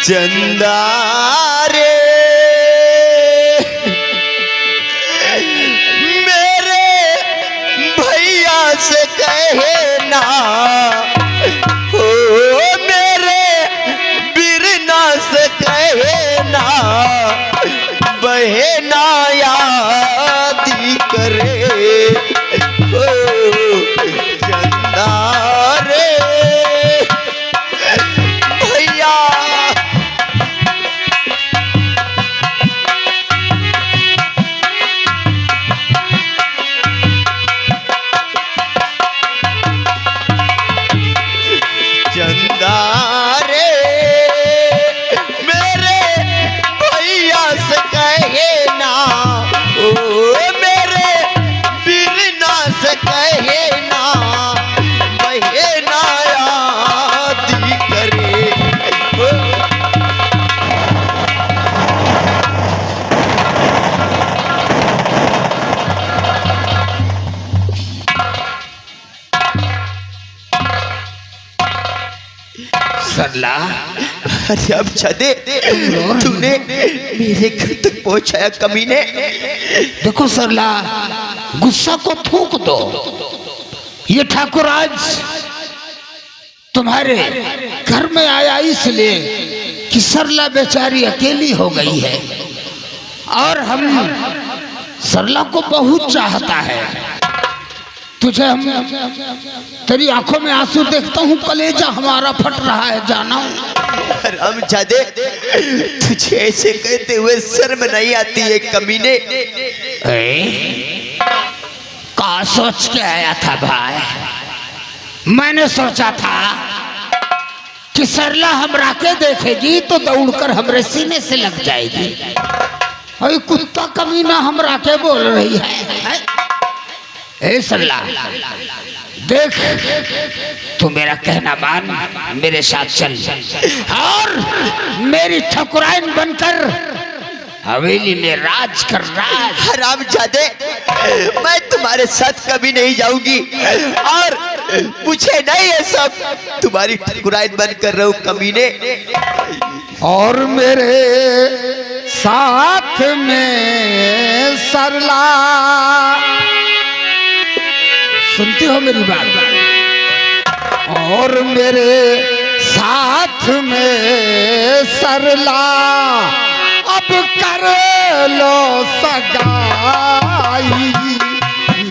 चंदा रे मेरे भैया से कहे ना, ओ मेरे बिरना से कहे ना, बहना यादी करे, ओ चंदा रे भैया। चंदा रे मेरे भैया से कहे ना, ओ मेरे बिरना से कहे ना, बहना यादी करे, ओ। सरला, अरे अब छदे तूने मेरे घर तक पहुंचाया कमीने। देखो सरला, गुस्सा को थूक दो। ये ठाकुर आज तुम्हारे घर में आया इसलिए कि सरला बेचारी अकेली हो गई है और हम सरला को बहुत चाहता है। तुझे हम तेरी आंखों में आंसू देखता हूँ, कलेजा हमारा फट रहा है जाना। रामजादे तुझे ऐसे कहते हुए शर्म नहीं आती है कमीने? का सोच के आया था भाई? मैंने सोचा था कि सरला हमरा के देखेगी तो दौड़कर हमरे सीने से लग जाएगी। अरे कुत्ता कमीना हमरा के बोल रही है। ए सरला देख, तू मेरा कहना मान, मेरे साथ चल और मेरी ठकुराइन बनकर हवेली में राज कर। राज रामजादे, मैं तुम्हारे साथ कभी नहीं जाऊंगी और मुझे नहीं है सब तुम्हारी ठकुराइन बनकर रहूं कमीने। और मेरे साथ में सरला, सुनती हो मेरी बात? और मेरे साथ में सरला, अब कर लो सगाई।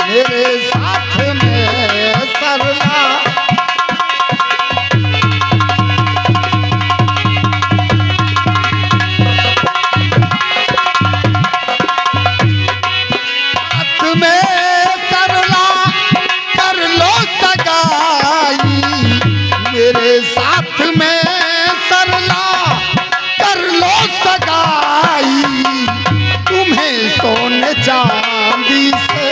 मेरे साथ में सरला, मेरे साथ में सरला कर लो सगाई। तुम्हें सोने चांदी से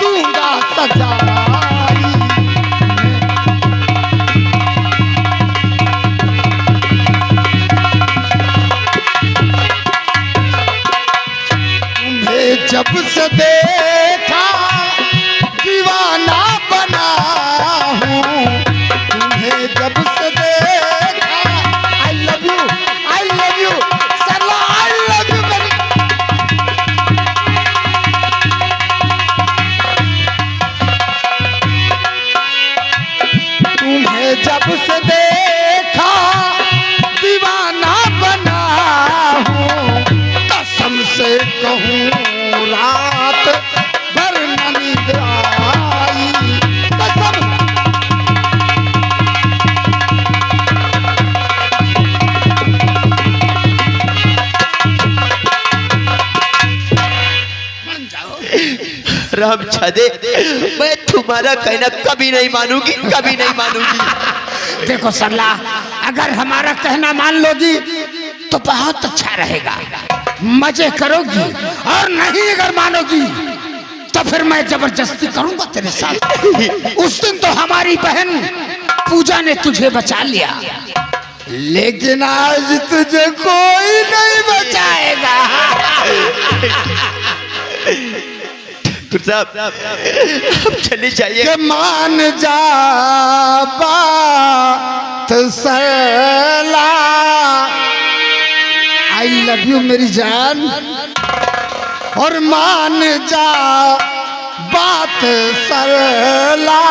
दूंगा सजाई। तुम्हें जब से देखा दीवाना बना हूँ, जब से देखा I love you Sarla, I love you very। तुम्हें जब से देखा दीवाना बना हूँ, कसम से कहूँ रात भर न नींद आई। कसम रामजादे, मैं तुम्हारा कहना कभी नहीं मानूंगी, कभी नहीं मानूंगी। देखो सरला, अगर हमारा कहना मान लोगी तो बहुत अच्छा रहेगा, मजे करोगी, और नहीं अगर मानोगी तो फिर मैं जबरदस्ती करूंगा तेरे साथ। उस दिन तो हमारी बहन पूजा ने तुझे बचा लिया, लेकिन आज तुझे कोई नहीं बचाएगा। साहब अब चली जाइए। कि मान जा बात सरला, लव यू मेरी जान। और मान जा बात सरला,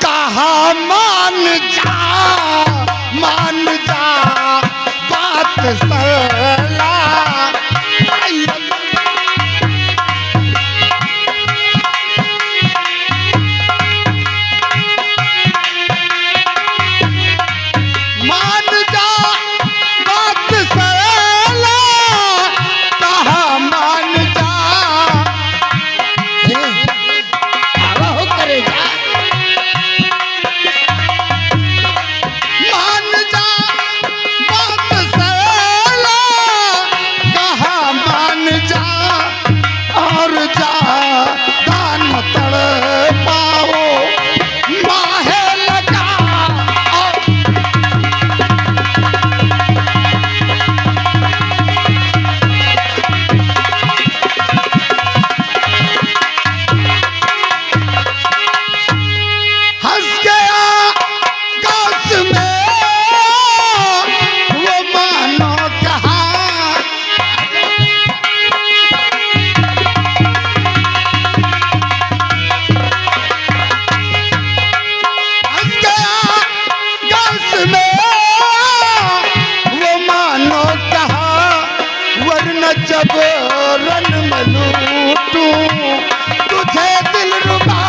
कहा मान जा बात सरला। जब रन मलूटू तुझे दिल रुबा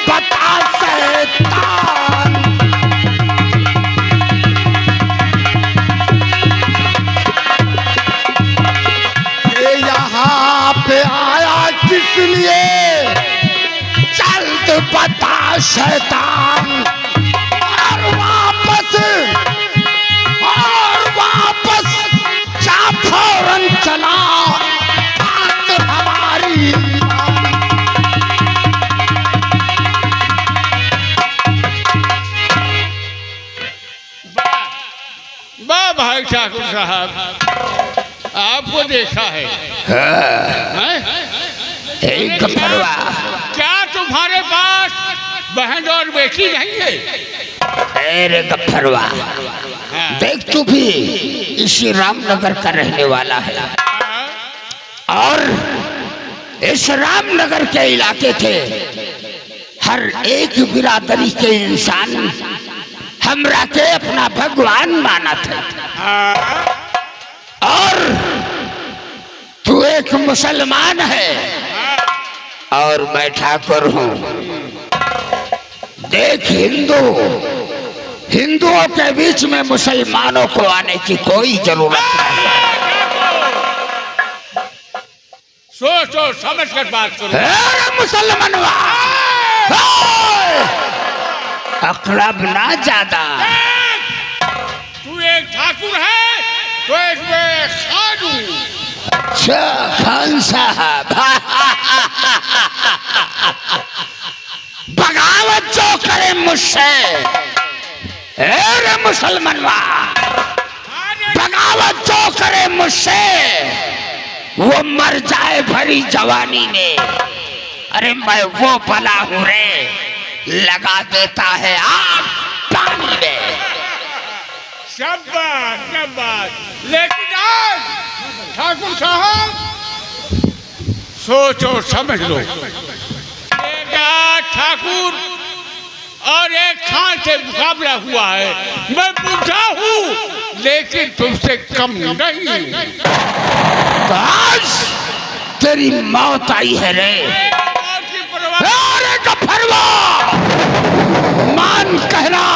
बता शैतान। ये यहाँ पे आया किस लिए, जल्द बता शैतान। और वापस जा फौरन चला बात हमारी। भाई ठाकुर साहब, आपको देखा है, क्या तुम्हारे पास बहन और बेटी नहीं है? अरे गफरवा, देख तू भी इसी रामनगर का रहने वाला है और इस रामनगर के इलाके के हर एक बिरादरी के इंसान हमरा के अपना भगवान माना था। और तू एक मुसलमान है और मैं ठाकुर हूं। देख, हिंदुओं के बीच में मुसलमानों को आने की कोई जरूरत नहीं। सोचो समझ कर बात करो। मुसलमानवा अकड़ब ना ज्यादा। तू एक ठाकुर है तो एक मैं खान हूं। अच्छा खान साहब, बगावत जो करे मुझसे, मुसलमानवा बगावत जो करे मुझसे वो मर जाए भरी जवानी में। अरे मैं वो भला हूं रे, लगा देता है आग पानी में। शाबाश। लेकिन आज ठाकुर साहब सोचो समझ लो, एक ठाकुर और एक स्थान से मुकाबला हुआ है। मैं बूढ़ा हूँ लेकिन तुमसे कम नहीं। आज तेरी मौत आई है रे। मौत की परवाह अरे गफरवा, मान कहना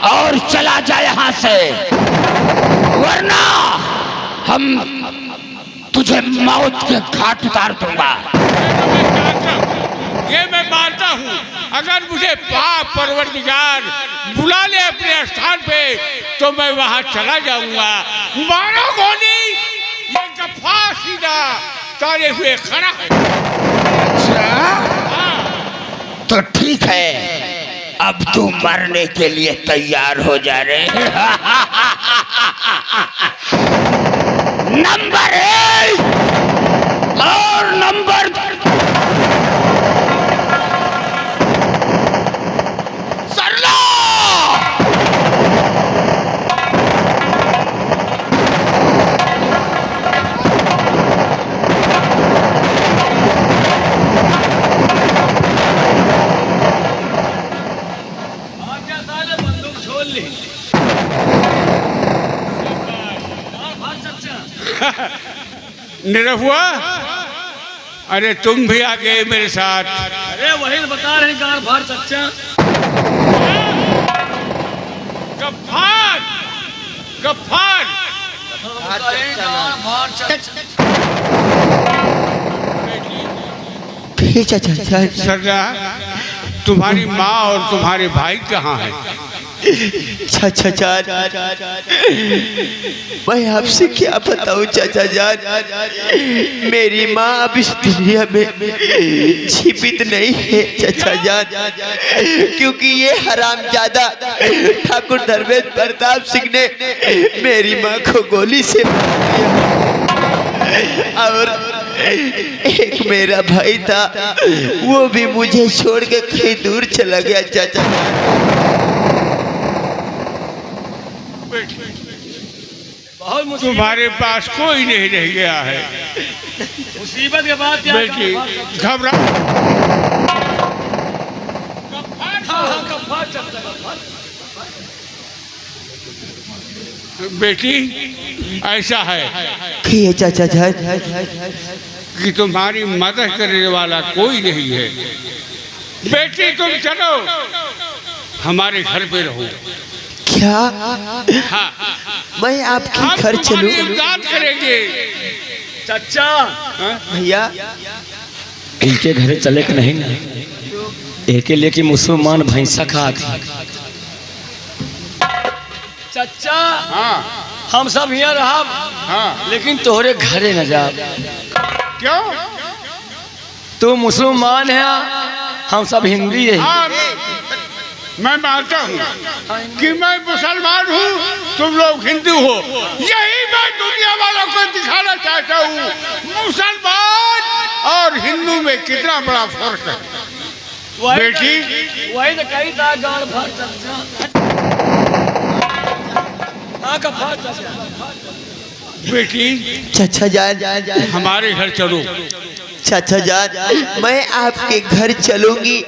और चला जा यहाँ से, वरना हम तुझे मौत के घाट उतार दूंगा। ये मैं मानता हूँ। अगर मुझे पाप परवरदिगार बुला ले अपने स्थान पे तो मैं वहाँ चला जाऊंगा। मारो गोली, ये गफ्फार सीधा तारे हुए खड़ा है। अच्छा हाँ। तो ठीक है, अब तू मरने के लिए तैयार हो जा रे। नंबर 1 और नंबर 2 सरला। निरहुआ, अरे तुम भी आ गए मेरे साथ। अरे वही तो बता रहे हैं गार भर चच्चा। गफ्फार, गफ्फार, फिर चाचा जान, सरला, तुम्हारी माँ और तुम्हारे भाई कहाँ हैं? चाचा जान, मैं आपसे क्या बताऊं चाचा जान, मेरी माँ अब इस दुनिया में जीवित नहीं है चाचा जान, क्योंकि ये हरामजादा ठाकुर धर्मेंद्र प्रताप सिंह ने मेरी माँ को गोली से मार दिया। और एक मेरा भाई था, वो भी मुझे छोड़ के कहीं दूर चला गया चाचा। बहुत तुम्हारे पास कोई नहीं रह गया है। मुसीबत के बाद क्या बेटी घबरा। बेटी ऐसा है ये चाचा जान, कि तुम्हारी मदद करने वाला कोई नहीं है। बेटी तुम चलो, हमारे घर पे रहो। क्या हाँ, मैं आपके हम घर तुम्हारी चलूं? इमदाद करेंगे। चच्चा भैया इनके घरे चले के नहीं ना, एक लेके मुसलमान भैंसा खा थी। चच्चा हाँ हम सब यहाँ रहा, हाँ, लेकिन तोहरे घरे न जा। क्यों? तू मुसलमान है, हम सब हिंदी है। हाँ, मैं मानता हूँ कि मैं मुसलमान हूँ, तुम लोग हिंदू हो। यही मैं दुनिया वालों को दिखाना चाहता हूँ, मुसलमान और हिंदू में कितना बड़ा फर्क है। बेटी वही तो कही था गाड़ भर चच्चा। हाँ का भर चच्चा। बेटी चाचा जान, हमारे घर चलो। चाचा जान, मैं आपके घर चलूंगी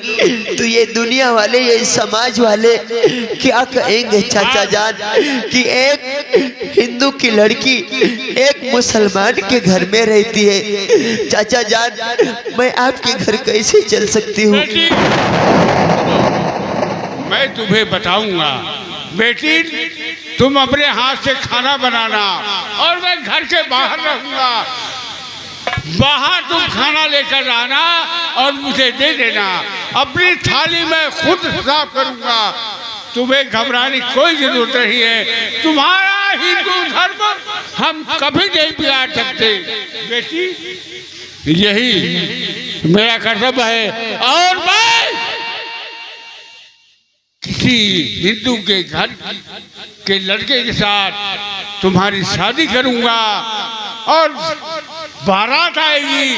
तो ये दुनिया वाले, ये समाज वाले क्या कहेंगे चाचा जान, कि एक हिंदू की लड़की एक मुसलमान के घर में रहती है। चाचा जान, मैं आपके घर कैसे चल सकती हूँ? बेटी मैं तुम्हें बताऊंगा। बेटी तुम अपने हाथ से खाना बनाना और मैं घर के बाहर रहूंगा। बाहर तुम खाना लेकर आना और मुझे दे देना। अपनी थाली में खुद साफ करूंगा। तुम्हें घबराने की कोई जरूरत नहीं है। तुम्हारा हिंदू धर्म हम कभी नहीं बिगाड़ सकते। बेटी यही मेरा कर्तव्य है और मैं किसी हिंदू के घर के लड़के के साथ तुम्हारी शादी करूंगा और बारात आएगी।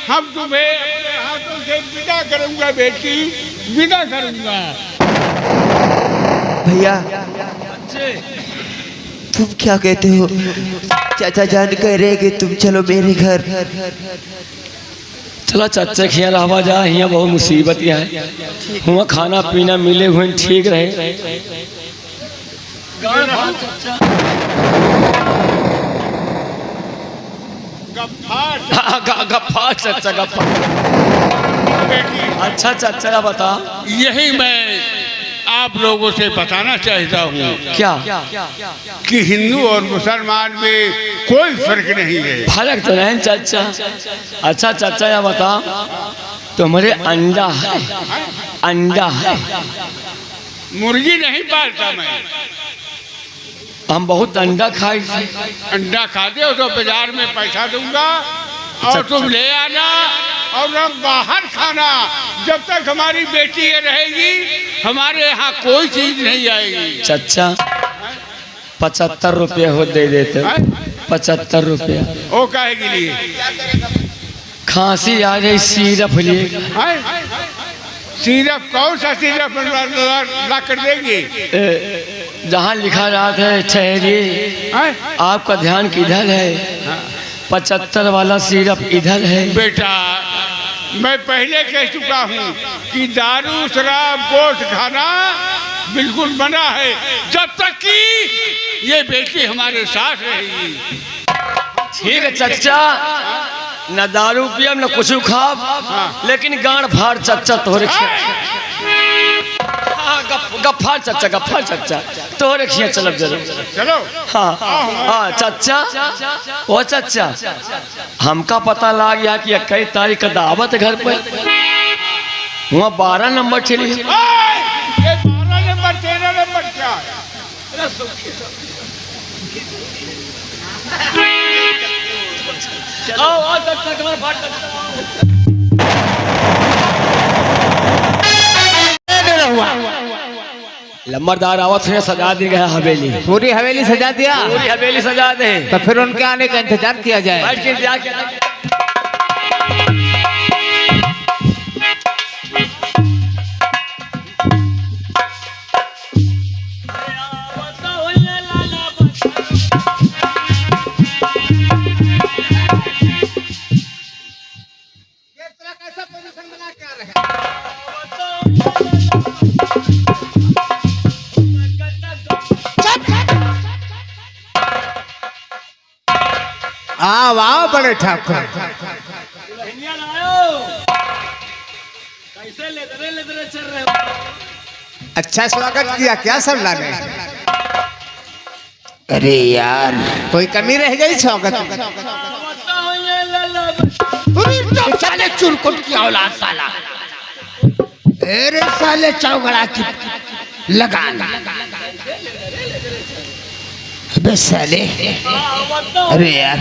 हम तुम्हें अपने हाथों से विदा करूंगा। बेटी विदा करूंगा। भैया तुम क्या कहते हो? चाचा जान कह रहे कि तुम चलो मेरे घर। चला चाचा खिया रहा जा, यहाँ बहुत मुसीबत है, हुआ खाना पीना मिले हुए ठीक रहे। गफ्फार चाचा, गफ्फार। अच्छा चाचा बता। यही मैं आप लोगों से बताना चाहता हूँ क्या कि हिंदू और मुसलमान में कोई फर्क नहीं है। फर्क तो नहीं चाचा। अच्छा चाचा या बता, तुम्हारे अंडा है? अंडा है? मुर्गी नहीं पालता मैं। हम बहुत अंडा खाए। अंडा खाते हो तो बाजार में पैसा दूंगा और तुम ले आना, और हम बाहर खाना। जब तक हमारी बेटी ये रहेगी हमारे यहाँ कोई चीज नहीं आएगी। चाचा 75 रुपया हो दे देते। 75 रुपया। वो काहे के लिए? खांसी आ रही, सिरप लिए। सिरप? कौन सा सिरप ला कर देंगे? जहाँ लिखा रहा था ठहरिए, आपका ध्यान किधर है? 75 वाला सिरप इधर है। बेटा मैं पहले कह चुका हूँ कि दारू शराब गोश्त खाना बिल्कुल मना है, जब तक कि ये बेटी हमारे साथ रहेगी। ठीक है चाचा, न दारू पियब न कुछ खाब, लेकिन गांड फाड़ चाचा तोहरे गफ्फार चाचा, गफ्फार चाचा तोहरे खिया चलब जरूर। चलो। हाँ हाँ चाचा। ओ चाचा, हमका पता लग गया कि 21 तारीख का दावत है घर पर। वहाँ 12 नंबर चली। ये 12 नंबर 13 नंबर क्या है? आओ चाचा, लंबरदार आवत है, सजा दी गया हवेली। पूरी हवेली सजा दिया? पूरी हवेली सजा दे। तो फिर उनके आने का इंतजार किया जाए। बैठ के इंतजार किया। आओ आओ बड़े ठाकुर। अच्छा स्वागत किया क्या सब लाने? अरे यार कोई कमी रह गई स्वागत में? साले चुरकुट की औलाद साला। अरे साले चौगड़ा की लगान। अबे साले, अरे यार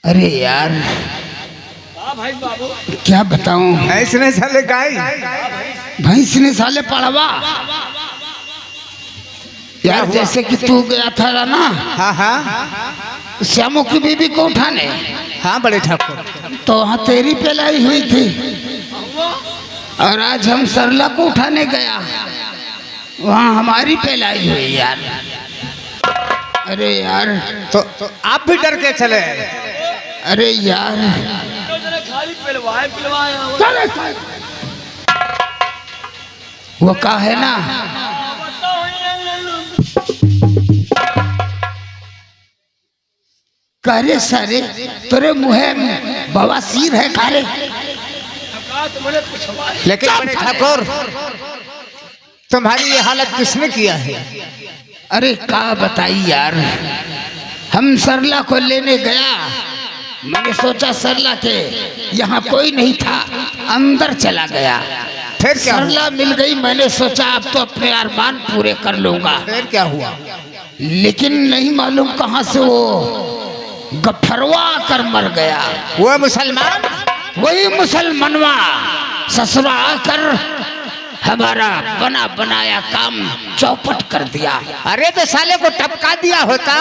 अरे यार भाई बाबू क्या बताऊं? भैंस ने साले गाय, भैंस ने साले पड़वा यार। जैसे कि तू गया था ना हाँ हाँ श्यामू की बीबी को उठाने। हाँ बड़े ठाकुर, तो वहाँ तेरी पेलाई हुई थी, और आज हम सरला को उठाने गया, वहाँ हमारी पेलाई हुई यार। अरे यार तो आप भी डर के चले? अरे यार खाली पिलवाए वो का है ना, करे सारे तेरे मुहे बवासीर है कारे। लेकिन बड़े ठाकुर तुम्हारी ये हालत किसने किया है? अरे का बताई यार, हम सरला को लेने गया, मैंने सोचा सरला के यहाँ कोई नहीं था, अंदर चला गया, फिर क्या हुआ? सरला मिल गई, मैंने सोचा अब तो अपने अरमान पूरे कर लूंगा। फिर क्या हुआ? लेकिन नहीं मालूम कहाँ से वो गफरवा कर मर गया। वो मुसलमान, वही मुसलमानवा ससुरा आकर हमारा बना बनाया काम चौपट कर दिया। अरे तो साले को टपका दिया होता,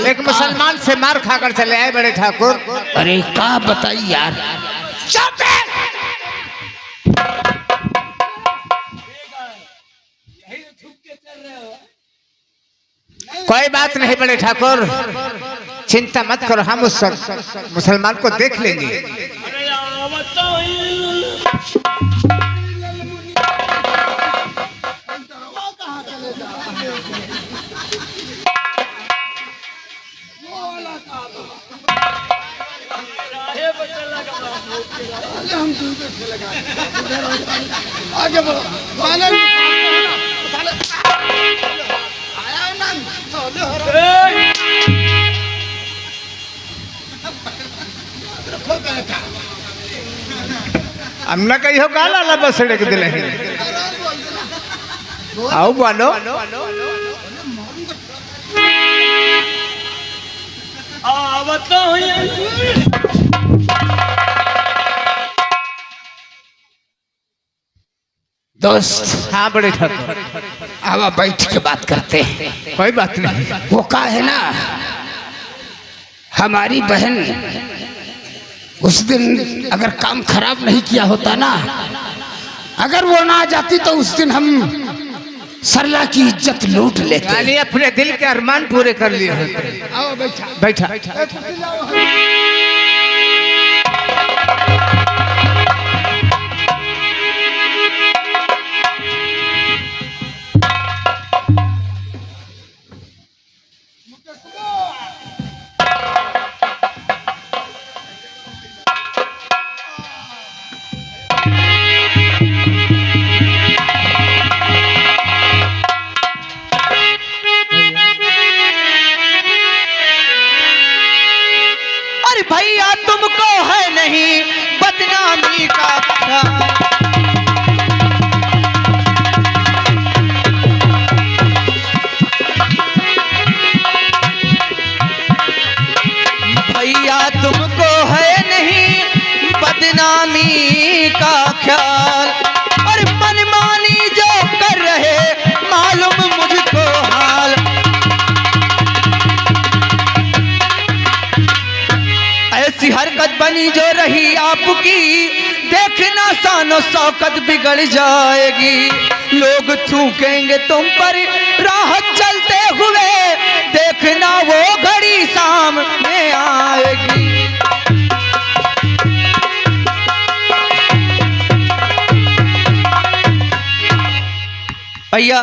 एक मुसलमान से मार खाकर चले आए बड़े ठाकुर। अरे का बताई यार। चुप है। कोई बात नहीं बड़े ठाकुर, चिंता मत करो, हम उस मुसलमान को देख लेंगे। हमने कहियो काला ला बसड़े के दिले आओ बोलो। दोस्त, हाँ बड़े ठाकुर, आवा बैठ के बात करते हैं। कोई बात नहीं। वो का है ना, हमारी बहन उस दिन अगर काम खराब नहीं किया होता ना, अगर वो ना जाती तो उस दिन हम सरला की इज्जत लूट लेते। यानी अपने दिल के अरमान पूरे कर लिए होते। आओ बैठा बैठा। भैया तुमको है नहीं बदनामी का भैया तुमको है नहीं बदनामी का ख्याल, और मनमानी जो कर रहे मालूम मुझको हाल। ऐसी हरकत बनी जो रही आपकी, देखना शानो शौकत बिगड़ जाएगी। लोग थूकेंगे तुम पर राह चलते हुए, देखना वो घड़ी सामने आएगी। भैया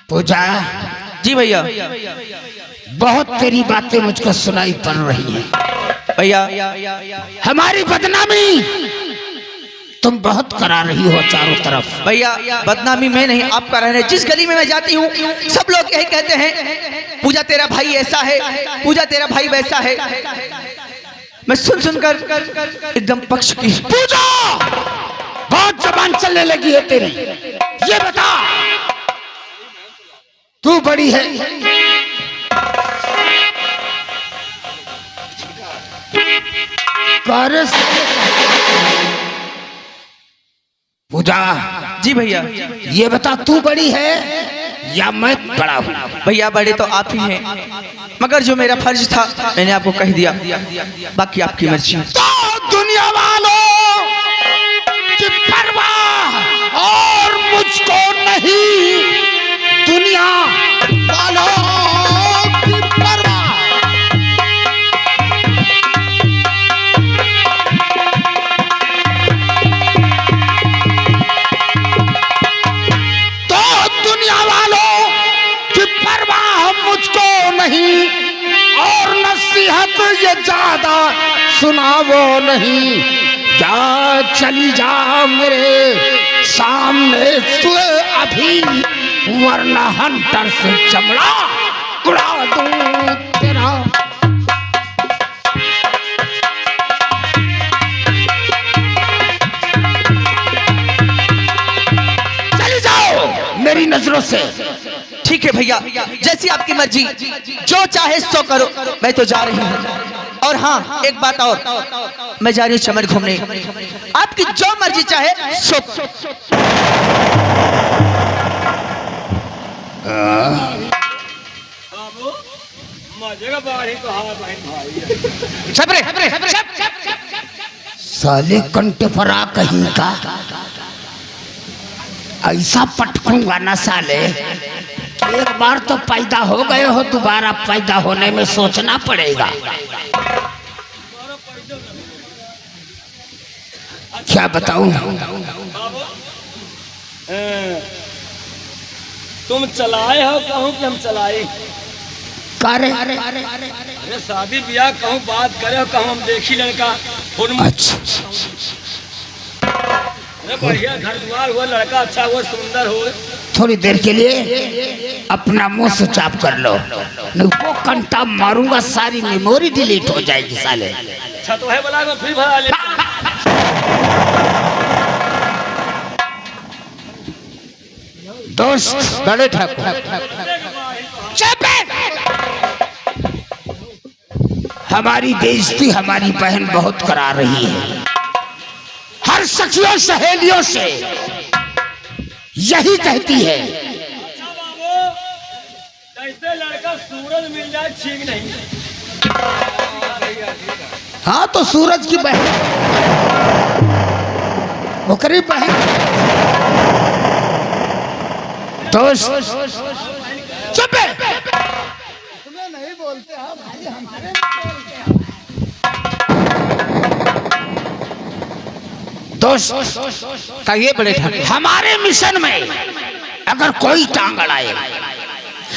पूजा जी भैया, बहुत तेरी बातें मुझको सुनाई पड़ रही है भैया। हमारी बदनामी तुम बहुत करा रही हो चारों तरफ। भैया बदनामी मैं नहीं, आप कर रहे हैं। जिस गली में मैं जाती हूँ सब लोग यही कहते हैं, पूजा तेरा भाई ऐसा है, पूजा तेरा भाई वैसा है। मैं सुन सुनकर एकदम पक्ष की। पूजा, बहुत जबान चलने लगी है तेरी। ये बता, तू बड़ी है, पूजा जी भैया। ये बता, तू बड़ी है या मैं बड़ा हूँ? भैया बड़े तो आप ही हैं, मगर जो मेरा फर्ज था मैंने आपको कह दिया, बाकी आपकी मर्जी। तो दुनिया वालों की परवाह और मुझको नहीं, दुनिया वालों की परवाह। तो दुनिया वालों की परवाह मुझको नहीं, और नसीहत ये ज्यादा सुनावो नहीं। जा चली जा मेरे सामने तू अभी, वरना हंटर से चमड़ा उड़ा दूं तेरा। चली जाओ मेरी नजरों से। ठीक है भैया, जैसी आपकी मर्जी, जो चाहे सो करो। मैं तो जा रही हूँ। और हाँ एक बात और, मैं जा रही हूँ चमन घूमने, आपकी जो मर्जी चाहे सो। साले कंटे फरा कहीं का, ऐसा पटकूंगा न साले, एक बार तो पैदा हो गए हो, दोबारा पैदा होने में सोचना पड़ेगा। क्या बताऊं? तुम चलाए हो कहूँ कि हम चलाए? अरे अरे शादी ब्याह कहूँ बात करे हो कहूँ हम देखी लड़का फोन में। अच्छा अरे बढ़िया घर द्वार हुआ, लड़का अच्छा हुआ, सुंदर हो। थोड़ी देर के लिए अपना मुंह से चाप कर लो, नहीं वो कंटा मारूंगा, सारी मेमोरी डिलीट हो जाएगी साले। अच्छा तो है बोला मैं फिर भरा ले। दोस्त बड़े ठाकुर, हमारी बेइज्जती हमारी बहन बहुत करा रही है, हर सखियों सहेलियों से यही कहती है। अच्छा बाबू, कैसे लड़का सूरज मिल जाए ठीक नहीं। हाँ तो सूरज की बहन, मुकरी बहन। दोस्त चुप है। दोस्त कहिए बड़े ठाकुर। हमारे मिशन में अगर कोई टांग अड़ाए,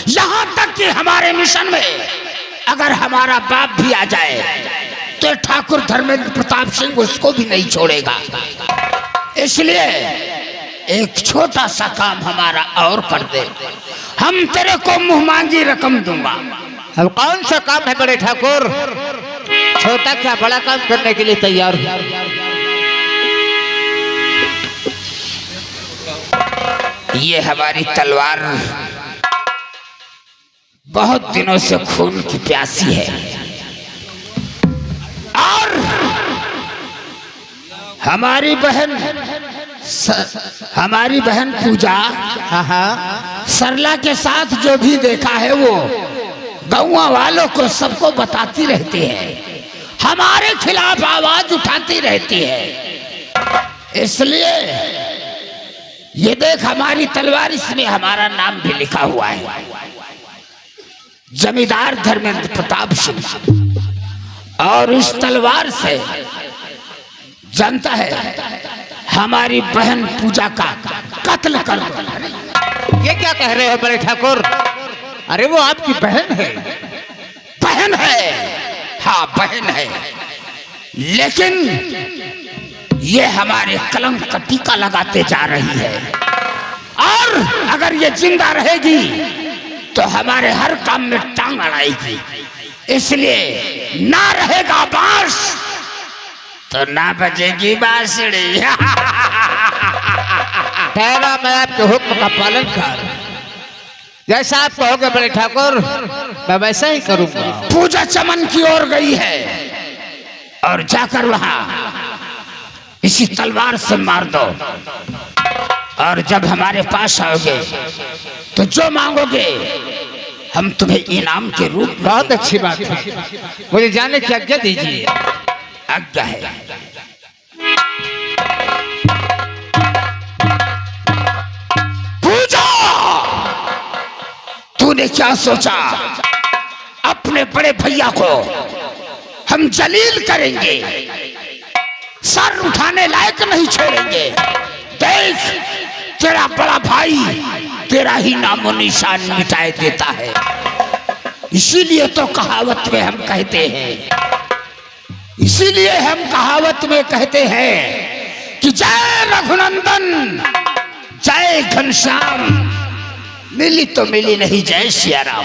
यहां तक कि हमारे मिशन में अगर हमारा बाप भी आ जाए तो ठाकुर धर्मेंद्र प्रताप सिंह उसको भी नहीं छोड़ेगा। इसलिए एक छोटा सा काम हमारा और कर दे, हम तेरे को मुंह मांगी रकम दूंगा। अब कौन सा काम है बड़े ठाकुर? छोटा क्या बड़ा काम करने के लिए तैयार हूँ। ये हमारी तलवार बहुत दिनों से खून की प्यासी है, और हमारी बहन पूजा सरला के साथ जो भी देखा है वो गाँव वालों को सबको बताती रहती है, हमारे खिलाफ आवाज उठाती रहती है। इसलिए ये देख हमारी तलवार, इसमें हमारा नाम भी लिखा हुआ है, जमींदार धर्मेंद्र प्रताप सिंह। और इस तलवार से जानता है हमारी बहन पूजा का कत्ल कर दो। ये क्या कह रहे हो बड़े ठाकुर? अरे वो आपकी बहन है। बहन है, हाँ बहन है, लेकिन ये हमारे कलंक का टीका लगाते जा रही है, और अगर ये जिंदा रहेगी तो हमारे हर काम में टांग अड़ाएगी। इसलिए ना रहेगा बांस तो ना बजेगी बांसुरी। ठहरा, मैं आपके हुक्म का पालन कर, जैसा आप कहोगे बड़े ठाकुर मैं वैसा ही करूंगा। पूजा चमन की ओर गई है, और जाकर वहां इसी तलवार से मार दो, और जब हमारे पास आओगे तो जो मांगोगे हम तुम्हें इनाम के रूप में। बहुत अच्छी बात है, मुझे जाने की आज्ञा दीजिए। आज्ञा है। पूजा, तूने क्या सोचा? अपने बड़े भैया को हम जलील करेंगे, सर उठाने लायक नहीं छोड़ेंगे। देख तेरा बड़ा भाई तेरा ही नामो निशान मिटाए देता है। इसीलिए तो कहावत में हम कहते हैं, इसीलिए हम कहावत में कहते हैं कि जय रघुनंदन जय घनश्याम, मिली तो मिली नहीं जय सिया राम।